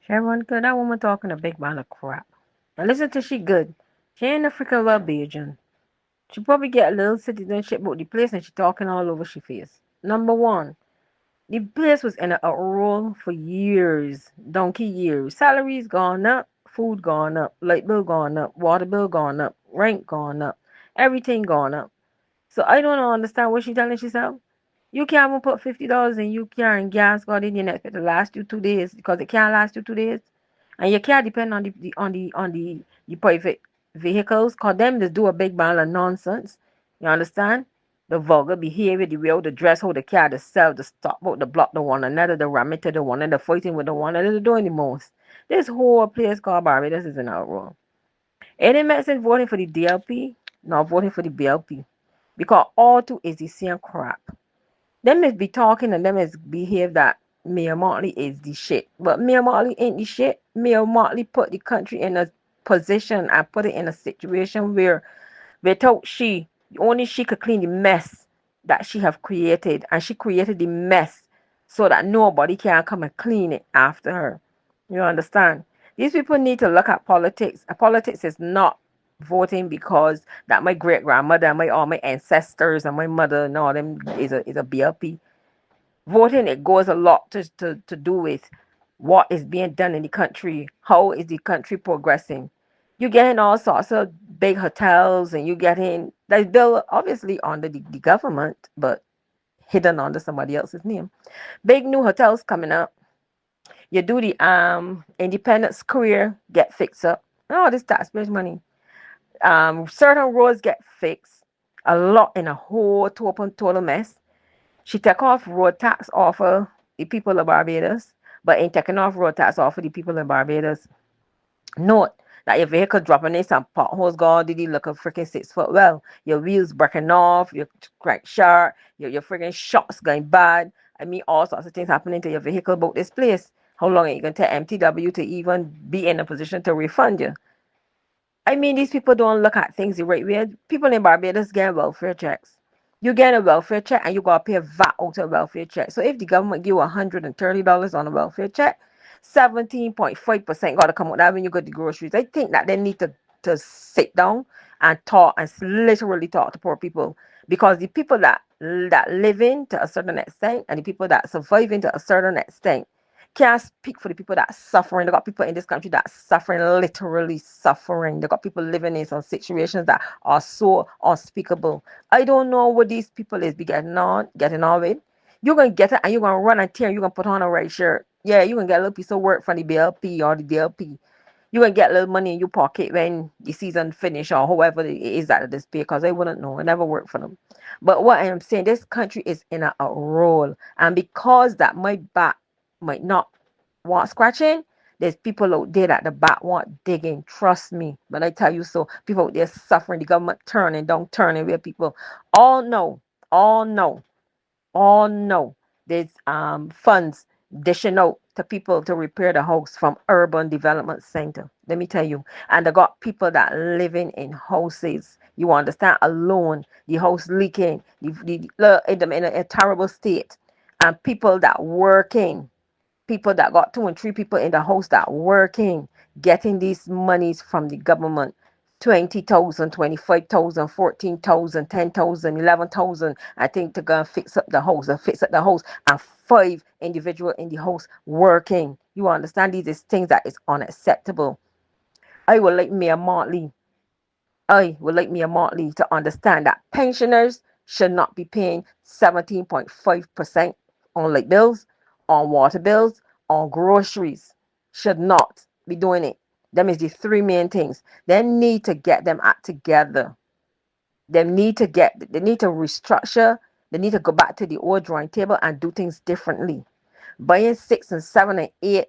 Everyone good. That woman talking a big amount of crap. Now listen to she good. She ain't a freaking Barbadian. She probably get a little citizenship about the place and she talking all over she face. Number one, the place was in a roll for years, donkey years. Salaries gone up, food gone up, light bill gone up, water bill gone up, rent gone up, everything gone up. So I don't understand what she telling herself. You can't even put $50 in your car and gas got in your expect to last you 2 days because it can't last you 2 days. And you can't depend on the private vehicles because them just do a big ball of nonsense. You understand? The vulgar behavior, the way how the dress, how the car, the sell, the stop out, the block the one another, the ram to the one and the fighting with the one another, doing the most. This whole place called Barbados is an outroar. It didn't make sense voting for the DLP, not voting for the BLP. Because all two is the same crap. Them is be talking and them is behave that Mayor Motley is the shit. But Mayor Motley ain't the shit. Mayor Motley put the country in a position and put it in a situation where without only she could clean the mess that she have created. And she created the mess so that nobody can come and clean it after her. You understand? These people need to look at politics. Politics is not voting because that my great grandmother and all my ancestors and my mother and all them is a BLP. Voting it goes a lot to do with what is being done in the country, how is the country progressing. You getting all sorts of big hotels and you getting they built obviously under the government but hidden under somebody else's name. Big new hotels coming up. You do the independent square get fixed up. Oh, this taxpayers money. Certain roads get fixed. A lot in a whole total mess. She take off road tax off of the people of Barbados, but ain't taking off road tax off of the people in Barbados. Note that your vehicle dropping in some potholes gone, did you look a freaking 6 foot well? Your wheels breaking off, your crank sharp, your freaking shocks going bad. I mean, all sorts of things happening to your vehicle about this place. How long are you going to take MTW to even be in a position to refund you? I mean, these people don't look at things the right way. People in Barbados get welfare checks. You get a welfare check and you gotta pay VAT out of a welfare check. So if the government give you $130 on a welfare check, 17.5% gotta come out that when you go to the groceries. I think that they need to sit down and talk and literally talk to poor people because the people that live in to a certain extent and the people that surviving to a certain extent can't speak for the people that are suffering. They got people in this country that are suffering, literally suffering. They got people living in some situations that are so unspeakable. I don't know what these people is be getting on with. You're gonna get it and you're gonna run and tear, you're gonna put on a red shirt. Yeah, you're gonna get a little piece of work from the BLP or the DLP. You're gonna get a little money in your pocket when the season finish or however it is that this pay because I wouldn't know. It never worked for them. But what I am saying, this country is in a roll. And because that my back might not want scratching, there's people out there that the back want digging. Trust me. But I tell you so, people out there suffering, the government turning down, turning where people all know, all know, all know there's funds dishing out to people to repair the house from urban development center. Let me tell you. And they got people that living in houses. You understand? Alone, the house leaking, in a terrible state. And people that working, people that got 2 and 3 people in the house that working, getting these monies from the government. 20,000, 25,000, 14,000, 10,000, 11,000. I think to go and fix up the house, and 5 individual in the house working. You understand? These is things that is unacceptable. I would like Mayor Motley. I would like Mayor Motley to understand that pensioners should not be paying 17.5% on light bills, on water bills, on groceries. Should not be doing it. Them is the three main things. They need to get them act together. They need to restructure. They need to go back to the old drawing table and do things differently. Buying 6 and 7 and 8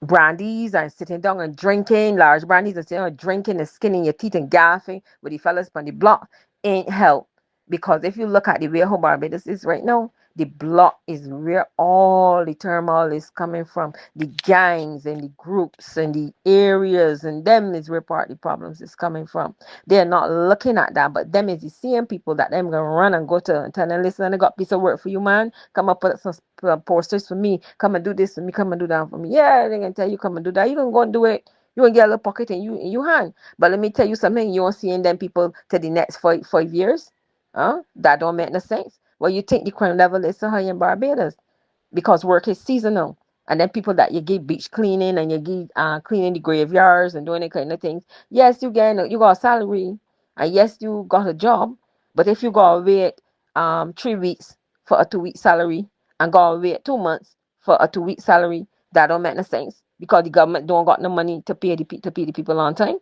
brandies and sitting down and drinking large brandies and sitting down and drinking and skinning your teeth and gaffing with the fellas on the block ain't help. Because if you look at the way how Barbados is right now, The block is where all the turmoil is coming from. The gangs and the groups and the areas, and them is where part of the problems is coming from. They're not looking at that, but them is the same people that them gonna run and go to and tell them, listen, I got a piece of work for you, man. Come up put some posters for me. Come and do this for me. Come and do that for me. Yeah, they gonna tell you come and do that. You gonna go and do it. You gonna get a little pocket in you hand. But let me tell you something. You won't see in them people to the next 5 years. Huh? That don't make no sense. Well, you think the crime level is so high in Barbados because work is seasonal. And then people that you give beach cleaning and you give cleaning the graveyards and doing that kind of things. Yes, you got a salary, and yes, you got a job. But if you go wait 3 weeks for a 2 week salary and go wait 2 months for a 2 week salary, that don't make no sense because the government don't got no money to pay the people on time.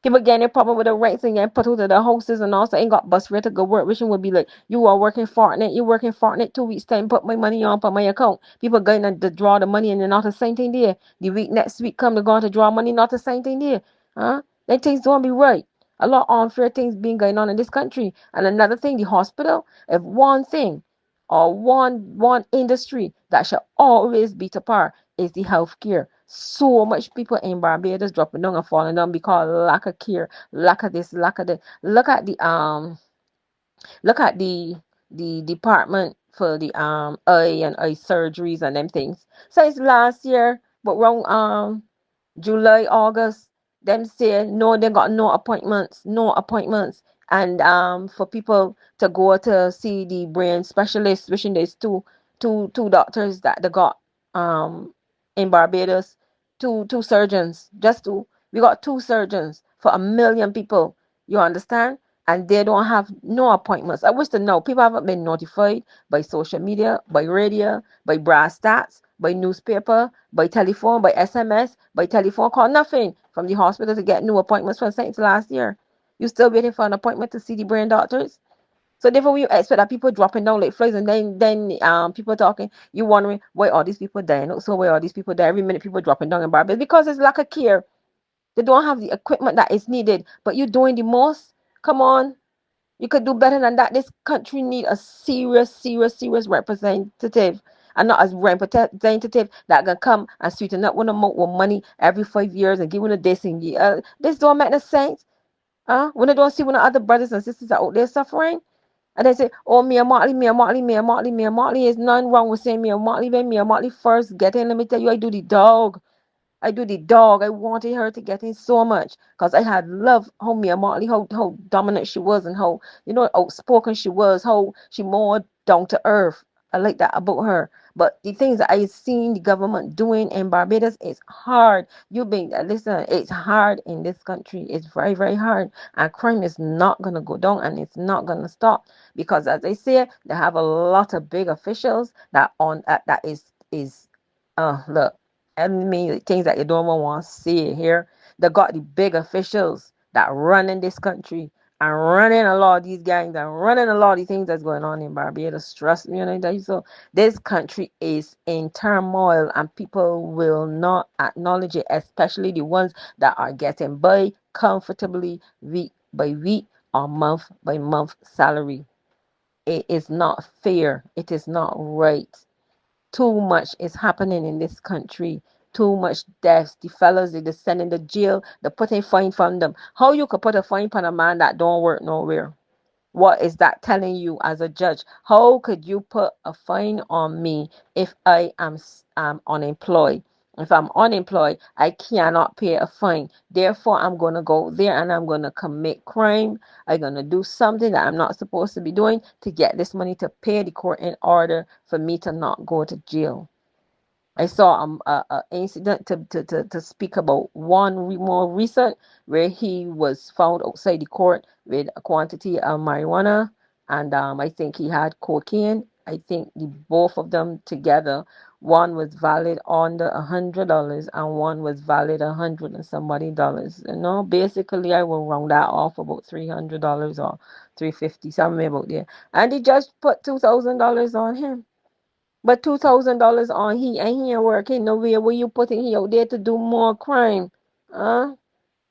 People getting a problem with the rates and getting put to the hostess and also ain't got bus fare to go work, which would be like, you are working Fortnite, you working Fortnite 2 weeks time, put my money on, put my account. People going to draw the money and they're not the same thing there. The week next week come, they're going to draw money, not the same thing there. Huh? Then things don't be right. A lot of unfair things being going on in this country. And another thing, the hospital, if one thing or one industry that should always be to par is the healthcare. So much people in Barbados dropping down and falling down because lack of care, lack of this, lack of that. Look at the department for the eye and eye surgeries and them things. Since last year, but around July, August, them say no, they got no appointments, no appointments. And for people to go to see the brain specialist, wishing there's two doctors that they got in Barbados, two surgeons, just two. We got two surgeons for 1 million people. You understand? And they don't have no appointments. I wish to know. People haven't been notified by social media, by radio, by brass stats, by newspaper, by telephone, by SMS, by telephone call, nothing from the hospital to get new appointments for since last year. You still waiting for an appointment to see the brain doctors? So therefore, you expect that people dropping down like flies, and then people talking, you wondering why all these people dying. So why all these people die every minute? People dropping down in Barbados because it's lack of care. They don't have the equipment that is needed. But you're doing the most. Come on, you could do better than that. This country need a serious representative, and not a representative that can come and sweeten up with them with money every 5 years and give them a this and this don't make no sense. When they don't see when the other brothers and sisters are out there suffering, and they say, oh, Mia Motley, Mia Motley, Mia Motley, Mia Motley. Is nothing wrong with saying Mia Motley. When Mia Motley first get in, let me tell you, I do the dog. I do the dog. I wanted her to get in so much because I had loved how Mia Motley, how dominant she was and how, outspoken she was, how she more down to earth. I like that about her. But the things that I seen the government doing in Barbados is hard. Listen, it's hard in this country. It's very, very hard. And crime is not going to go down and it's not going to stop because, as I say, they have a lot of big officials that look, I mean, things that you don't want to see here. They got the big officials that run in this country and running a lot of these gangs and running a lot of these things that's going on in Barbados. Trust me, so this country is in turmoil and people will not acknowledge it, especially the ones that are getting by comfortably week by week or month by month salary. It is not fair. It is not right. Too much is happening in this country. Too much deaths. The fellas they just send in the jail. They put a fine from them. How you could put a fine on a man that don't work nowhere? What is that telling you as a judge? How could you put a fine on me if I am unemployed? If I'm unemployed, I cannot pay a fine. Therefore, I'm going to go there and I'm going to commit crime. I'm going to do something that I'm not supposed to be doing to get this money to pay the court in order for me to not go to jail. I saw a incident to speak about one more recent where he was found outside the court with a quantity of marijuana, and I think he had cocaine. I think the both of them together, one was valid under $100 and one was valid 100 and somebody dollars. Basically I will round that off about $300 or 350, somewhere about there. And the judge put $2,000 on him. But $2,000 on he ain't here working nowhere. Where you putting he out there to do more crime? Huh?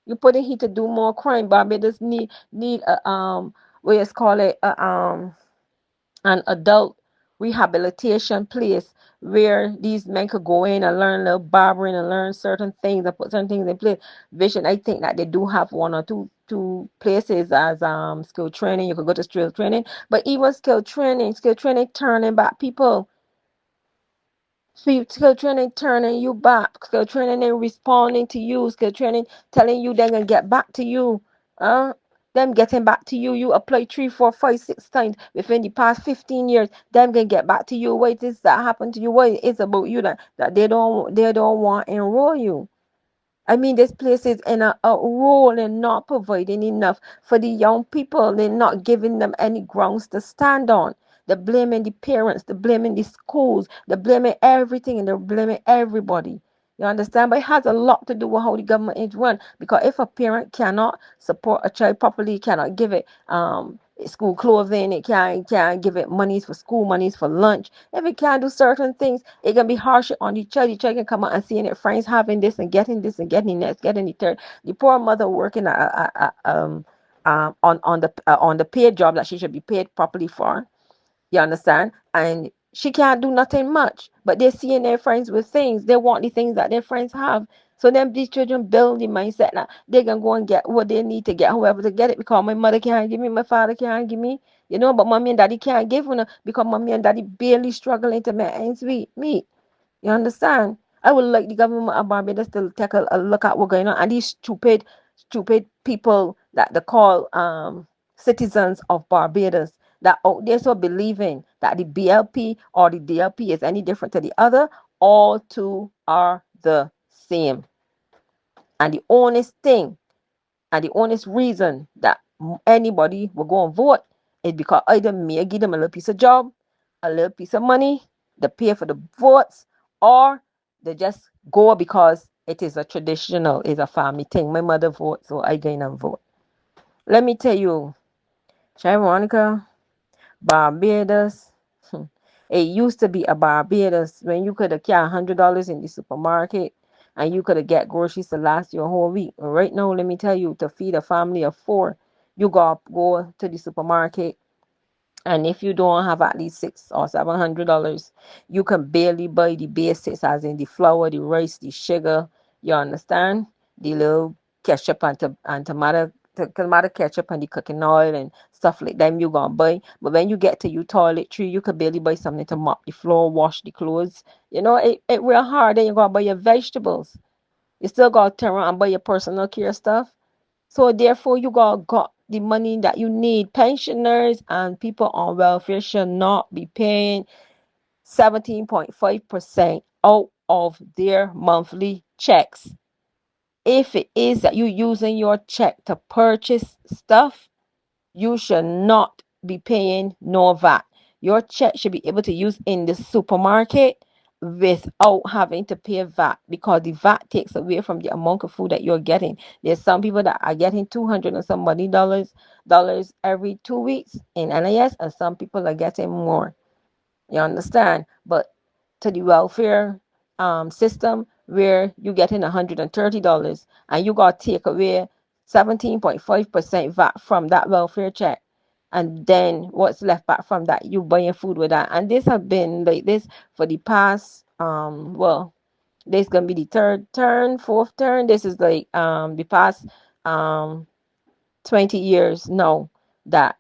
You putting he to do more crime. Barbados need a what you call it an adult. rehabilitation place where these men could go in and learn a little barbering and learn certain things and put certain things in place. Vision, I think that they do have one or two places as skill training. You could go to skill training, but even skill training turning back people. Skill training turning you back. Skill training and responding to you. Skill training telling you they're gonna get back to you. Uh, them getting back to you. You apply 3, 4, 5, 6 times within the past 15 years. Them gonna get back to you. What is that happened to you? What is about you that they don't want to enroll you? I mean, this place is in a role and not providing enough for the young people. They're not giving them any grounds to stand on. They're blaming the parents, they're blaming the schools, they're blaming everything, and they're blaming everybody. You understand? But it has a lot to do with how the government is run. Because if a parent cannot support a child properly, cannot give it school clothing, it can't give it monies for school, monies for lunch. If it can't do certain things, it can be harsh on the child. The child can come out and seeing their friends having this and getting this, getting the third. The poor mother working on the paid job that she should be paid properly for. You understand? And she can't do nothing much. But they're seeing their friends with things. They want the things that their friends have. So then these children build the mindset that they can go and get what they need to get, whoever to get it, because my mother can't give me, my father can't give me. But mommy and daddy can't give me because mommy and daddy barely struggling to make ends meet. You understand? I would like the government of Barbados to take a look at what's going on, and these stupid people that they call citizens of Barbados that out there so believing that the BLP or the DLP is any different to the other. All two are the same. And the honest thing and the honest reason that anybody will go and vote is because either me give them a little piece of job, a little piece of money, they pay for the votes, or they just go because it is a traditional, it's a family thing. My mother votes, so I go in and vote. Let me tell you, Veronica, Barbados. It used to be a Barbados when you could have carried $100 in the supermarket and you could have get groceries to last you a whole week. Right now, let me tell you, to feed a family of four, you got to go to the supermarket, and if you don't have at least $600 or $700, you can barely buy the basics, as in the flour, the rice, the sugar. You understand? The little ketchup and tomato ketchup and the cooking oil and stuff like that you gonna buy. But when you get to your toiletry, you could barely buy something to mop the floor, wash the clothes. It real hard. Then you gotta buy your vegetables. You still gotta turn around and buy your personal care stuff. So therefore, you got the money that you need. Pensioners and people on welfare should not be paying 17.5% out of their monthly checks. If it is that you're using your check to purchase stuff, you should not be paying no VAT. Your check should be able to use in the supermarket without having to pay VAT, because the VAT takes away from the amount of food that you're getting. There's some people that are getting 200 and some money dollars every 2 weeks in NIS, and some people are getting more. You understand? But to the welfare system where you getting $130 and you got to take away 17.5% VAT from that welfare check. And then what's left back from that, you buying food with that. And this have been like this for the past this gonna be the third turn, fourth turn. This is like the past um 20 years now that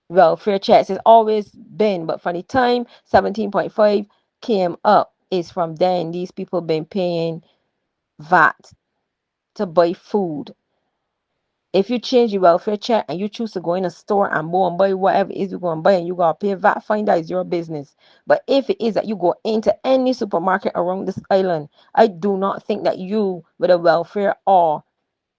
welfare checks has always been, but from the time 17.5 came up, is from then these people been paying VAT to buy food. If you change your welfare check and you choose to go in a store and go and buy whatever it is you're going to buy and you got to pay VAT, fine, that is your business. But if it is that you go into any supermarket around this island, I do not think that you, with a welfare or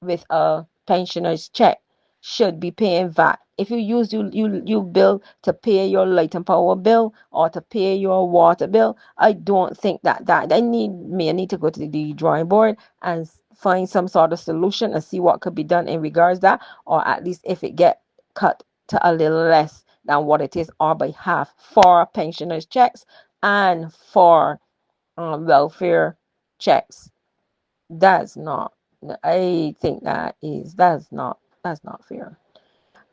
with a pensioner's check, should be paying VAT. If you use you bill to pay your light and power bill or to pay your water bill, I don't think that I need to go to the drawing board and find some sort of solution and see what could be done in regards to that, or at least if it get cut to a little less than what it is, or by half for pensioners checks and for welfare checks. That's not. I think that's not fair.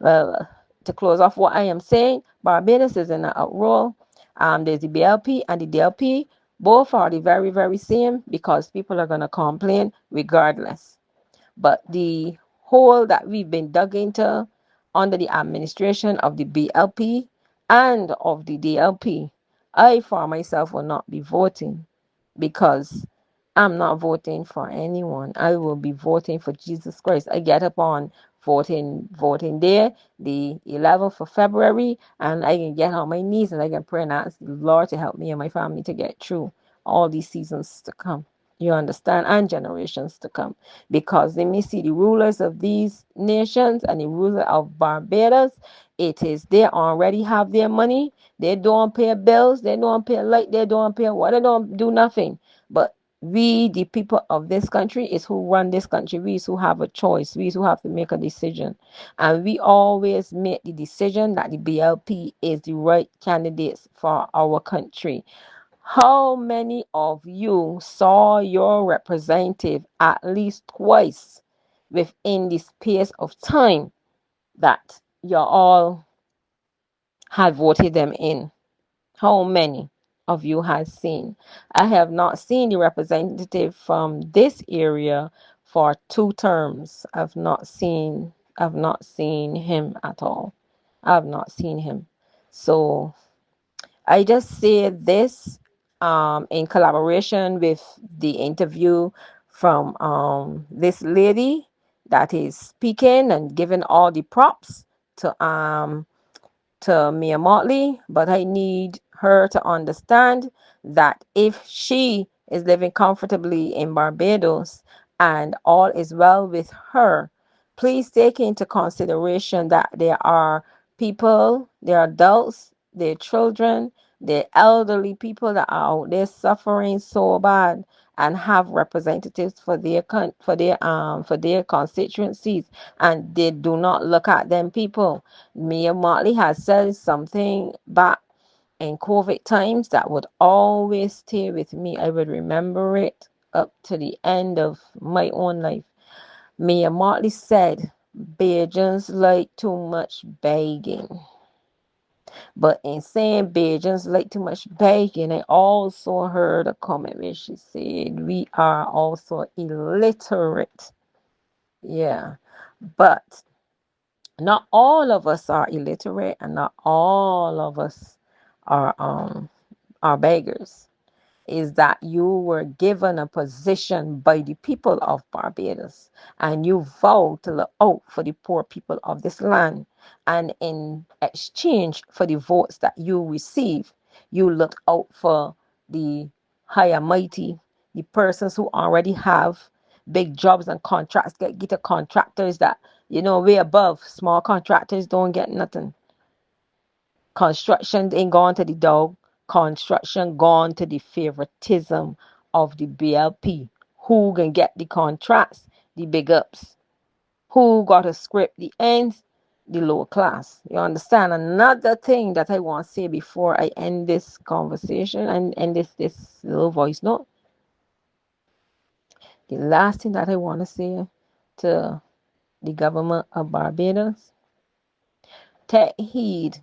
Well, to close off what I am saying, Barbados is in an outroar. There's the BLP and the DLP. Both are the very, very same because people are going to complain regardless. But the hole that we've been dug into under the administration of the BLP and of the DLP, I for myself will not be voting because I'm not voting for anyone. I will be voting for Jesus Christ. I get up on voting day, the 11th of February, and I can get on my knees and I can pray and ask the Lord to help me and my family to get through all these seasons to come. You understand? And generations to come. Because they may see the rulers of these nations and the ruler of Barbados, it is they already have their money. They don't pay bills, they don't pay light, they don't pay water, they don't do nothing. But we, the people of this country, is who run this country. We is who have a choice. We is who have to make a decision. And we always make the decision that the BLP is the right candidates for our country. How many of you saw your representative at least twice within the space of time that you all had voted them in? How many of you has seen? I have not seen the representative from this area for 2 terms. I've not seen him at all. I've not seen him. So I just say this in collaboration with the interview from this lady that is speaking and giving all the props to Mia Motley, but I need her to understand that if she is living comfortably in Barbados and all is well with her, please take into consideration that there are people, there are adults, there are children, there are elderly people that are out there suffering so bad and have representatives for their constituencies, and they do not look at them people. Mia Motley has said something back in COVID times that would always stay with me. I would remember it up to the end of my own life. Mia Motley said, Bajans like too much begging. But in saying Bajans like too much begging, I also heard a comment where she said, we are also illiterate. Yeah. But not all of us are illiterate and not all of us are beggars. Is that you were given a position by the people of Barbados and you vowed to look out for the poor people of this land, and in exchange for the votes that you receive, you look out for the higher mighty, the persons who already have big jobs and contracts, get the contractors that way above. Small contractors don't get nothing. Construction ain't gone to the dog. Construction gone to the favoritism of the BLP. Who can get the contracts? The big ups. Who got to script the ends? The lower class. You understand? Another thing that I want to say before I end this conversation and end this little voice note. The last thing that I want to say to the government of Barbados, take heed,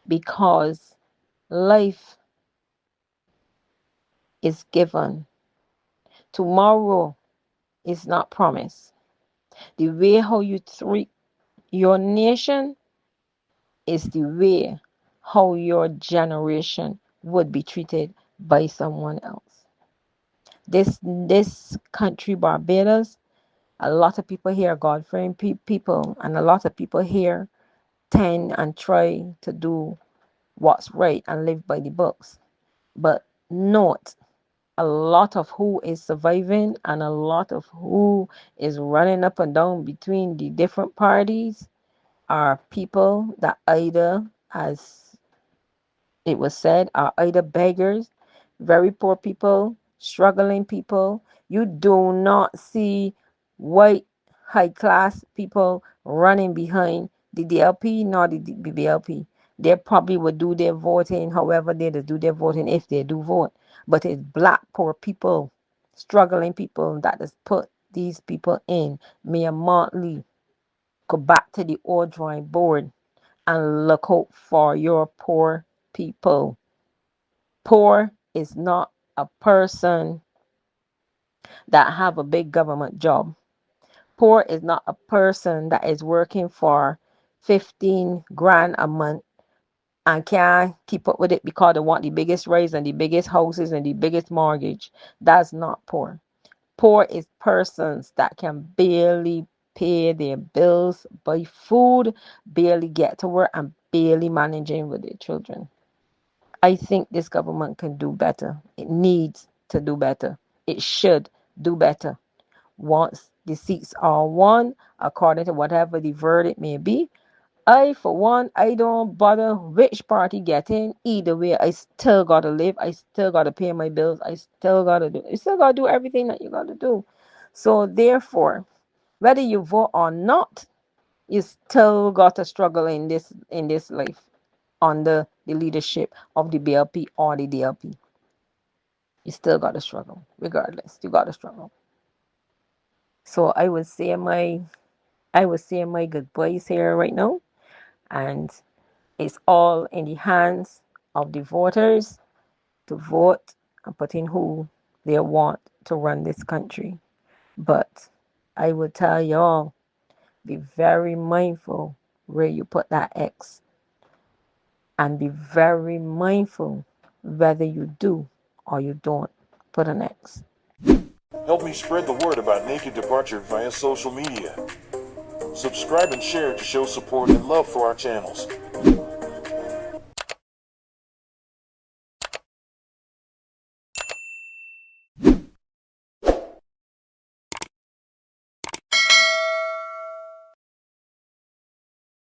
because life is given. Tomorrow is not promised. The way how you treat your nation is the way how your generation would be treated by someone else. This country, Barbados, a lot of people here are God-fearing people, and a lot of people here tend and try to do what's right and live by the books. But note, a lot of who is surviving and a lot of who is running up and down between the different parties are people that either, as it was said, are either beggars, very poor people, struggling people. You do not see white high class people running behind the DLP nor the BBLP. They probably would do their voting however they do their voting if they do vote. But it's black poor people, struggling people that has put these people in. Mayor Montley, go back to the old drawing board and look out for your poor people. Poor is not a person that have a big government job. Poor is not a person that is working for 15 grand a month and can't keep up with it because they want the biggest raise and the biggest houses and the biggest mortgage. That's not poor. Poor is persons that can barely pay their bills, buy food, barely get to work, and barely managing with their children. I think this government can do better. It needs to do better. It should do better. Once the seats are won, according to whatever the verdict may be, I, for one, I don't bother which party get in. Either way, I still gotta live. I still gotta pay my bills. I still gotta do. You still gotta do everything that you gotta do. So therefore, whether you vote or not, you still gotta struggle in this life under the leadership of the BLP or the DLP. You still gotta struggle, regardless. You gotta struggle. So I would say my goodbyes here right now, and it's all in the hands of the voters to vote and put in who they want to run this country. But I would tell y'all, be very mindful where you put that X, and be very mindful whether you do or you don't put an X. Help me spread the word about Naked Departure via social media. Subscribe and share to show support and love for our channels.